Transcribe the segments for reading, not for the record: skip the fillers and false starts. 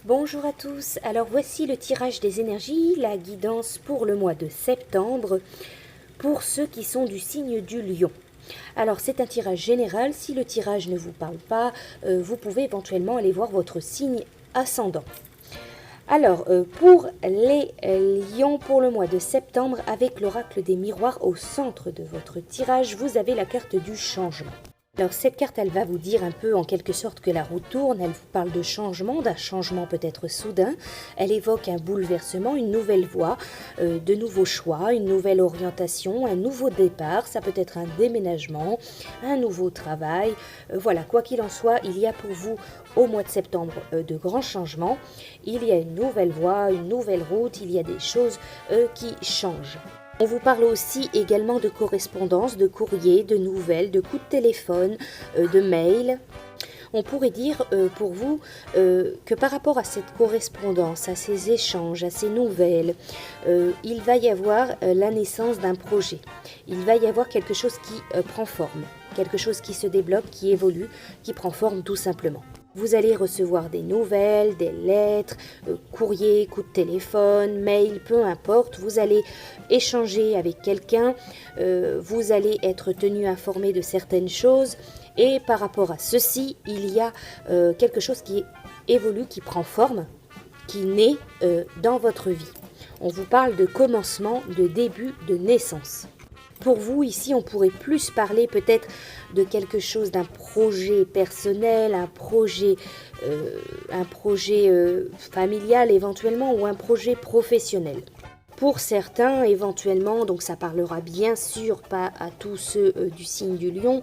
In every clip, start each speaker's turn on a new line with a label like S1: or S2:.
S1: Bonjour à tous, alors voici le tirage des énergies, la guidance pour le mois de septembre pour ceux qui sont du signe du lion. Alors c'est un tirage général, si le tirage ne vous parle pas, vous pouvez éventuellement aller voir votre signe ascendant. Alors pour les lions pour le mois de septembre, avec l'oracle des miroirs au centre de votre tirage, vous avez la carte du changement. Alors cette carte, elle va vous dire un peu en quelque sorte que la roue tourne, elle vous parle de changement, d'un changement peut-être soudain, elle évoque un bouleversement, une nouvelle voie, de nouveaux choix, une nouvelle orientation, un nouveau départ, ça peut être un déménagement, un nouveau travail, voilà, quoi qu'il en soit, il y a pour vous au mois de septembre de grands changements, il y a une nouvelle voie, une nouvelle route, il y a des choses qui changent. On vous parle aussi également de correspondance, de courrier, de nouvelles, de coups de téléphone, de mails. On pourrait dire pour vous que par rapport à cette correspondance, à ces échanges, à ces nouvelles, il va y avoir la naissance d'un projet. Il va y avoir quelque chose qui prend forme, quelque chose qui se débloque, qui évolue, qui prend forme tout simplement. Vous allez recevoir des nouvelles, des lettres, courriers, coups de téléphone, mail, peu importe. Vous allez échanger avec quelqu'un, vous allez être tenu informé de certaines choses. Et par rapport à ceci, il y a quelque chose qui évolue, qui prend forme, qui naît dans votre vie. On vous parle de commencement, de début, de naissance. Pour vous, ici, on pourrait plus parler peut-être de quelque chose, d'un projet personnel, un projet familial éventuellement ou un projet professionnel. Pour certains, éventuellement, donc ça parlera bien sûr pas à tous ceux du signe du lion,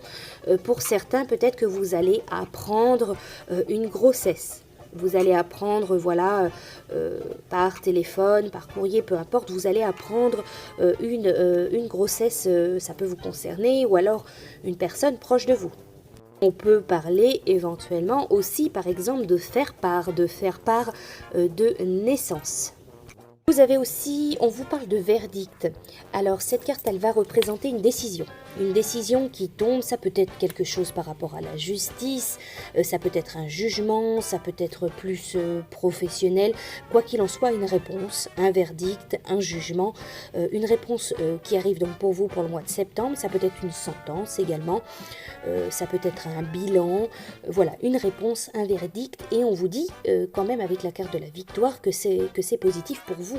S1: pour certains, peut-être que vous allez apprendre une grossesse. Vous allez apprendre, voilà, par téléphone, par courrier, peu importe, vous allez apprendre une grossesse, ça peut vous concerner, ou alors une personne proche de vous. On peut parler éventuellement aussi, par exemple, de faire part de naissance. Vous avez aussi, on vous parle de verdict. Alors cette carte, elle va représenter une décision qui tombe. Ça peut être quelque chose par rapport à la justice, ça peut être un jugement, ça peut être plus professionnel. Quoi qu'il en soit, une réponse, un verdict, un jugement, une réponse qui arrive donc pour vous pour le mois de septembre. Ça peut être une sentence également, ça peut être un bilan. Voilà, une réponse, un verdict, et on vous dit quand même avec la carte de la victoire que c'est positif pour vous.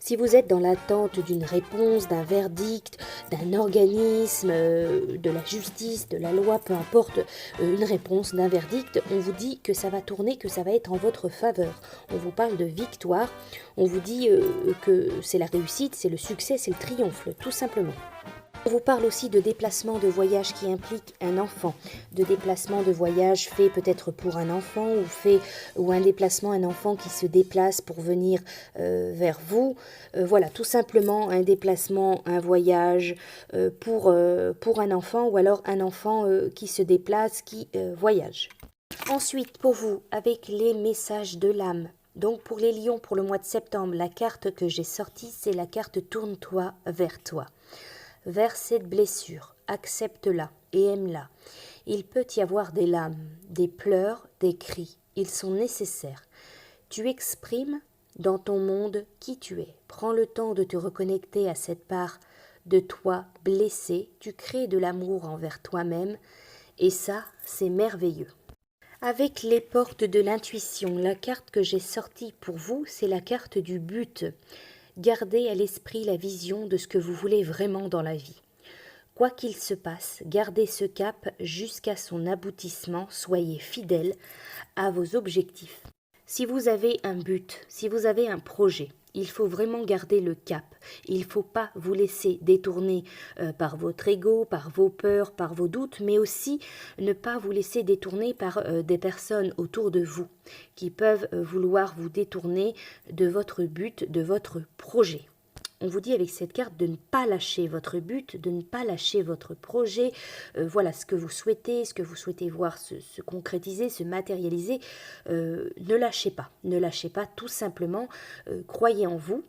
S1: Si vous êtes dans l'attente d'une réponse, d'un verdict, d'un organisme, de la justice, de la loi, peu importe, une réponse, d'un verdict, on vous dit que ça va tourner, que ça va être en votre faveur. On vous parle de victoire, on vous dit que c'est la réussite, c'est le succès, c'est le triomphe, tout simplement. On vous parle aussi de déplacement de voyage qui implique un enfant, de déplacement de voyage fait peut-être pour un enfant ou un déplacement, un enfant qui se déplace pour venir vers vous. Voilà, tout simplement un déplacement, un voyage pour un enfant ou alors un enfant qui se déplace, qui voyage. Ensuite, pour vous, avec les messages de l'âme. Donc pour les lions, pour le mois de septembre, la carte que j'ai sortie, c'est la carte Tourne-toi vers toi. Vers cette blessure, accepte-la et aime-la. Il peut y avoir des larmes, des pleurs, des cris. Ils sont nécessaires. Tu exprimes dans ton monde qui tu es. Prends le temps de te reconnecter à cette part de toi blessée. Tu crées de l'amour envers toi-même et ça, c'est merveilleux. Avec les portes de l'intuition, la carte que j'ai sortie pour vous, c'est la carte du but. Gardez à l'esprit la vision de ce que vous voulez vraiment dans la vie. Quoi qu'il se passe, gardez ce cap jusqu'à son aboutissement, soyez fidèle à vos objectifs. Si vous avez un but, si vous avez un projet, il faut vraiment garder le cap. Il ne faut pas vous laisser détourner par votre ego, par vos peurs, par vos doutes, mais aussi ne pas vous laisser détourner par des personnes autour de vous qui peuvent vouloir vous détourner de votre but, de votre projet. On vous dit avec cette carte de ne pas lâcher votre but, de ne pas lâcher votre projet. Voilà ce que vous souhaitez voir se concrétiser, se matérialiser. Ne lâchez pas tout simplement. Croyez en vous,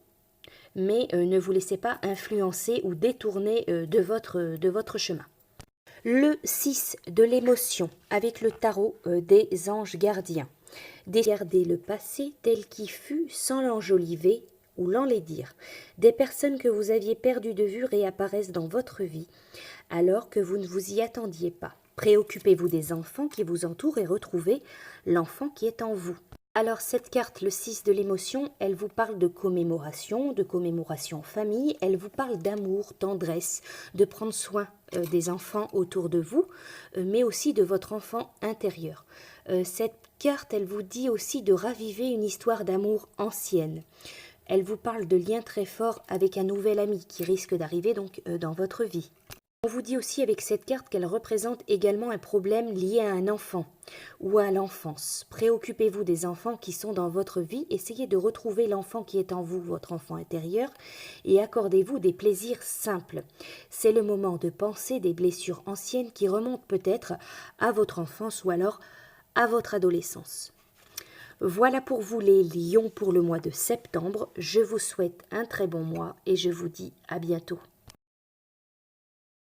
S1: mais ne vous laissez pas influencer ou détourner de votre chemin. Le 6 de l'émotion avec le tarot des anges gardiens. Regardez le passé tel qu'il fut sans l'enjoliver ou l'enlaidir. Des personnes que vous aviez perdues de vue réapparaissent dans votre vie alors que vous ne vous y attendiez pas. Préoccupez-vous des enfants qui vous entourent et retrouvez l'enfant qui est en vous. Alors cette carte, le 6 de l'émotion, elle vous parle de commémoration famille, elle vous parle d'amour, tendresse, de prendre soin des enfants autour de vous, mais aussi de votre enfant intérieur. Cette carte, elle vous dit aussi de raviver une histoire d'amour ancienne. Elle vous parle de liens très forts avec un nouvel ami qui risque d'arriver donc dans votre vie. On vous dit aussi avec cette carte qu'elle représente également un problème lié à un enfant ou à l'enfance. Préoccupez-vous des enfants qui sont dans votre vie, essayez de retrouver l'enfant qui est en vous, votre enfant intérieur, et accordez-vous des plaisirs simples. C'est le moment de penser des blessures anciennes qui remontent peut-être à votre enfance ou alors à votre adolescence. Voilà pour vous les lions pour le mois de septembre. Je vous souhaite un très bon mois et je vous dis à bientôt.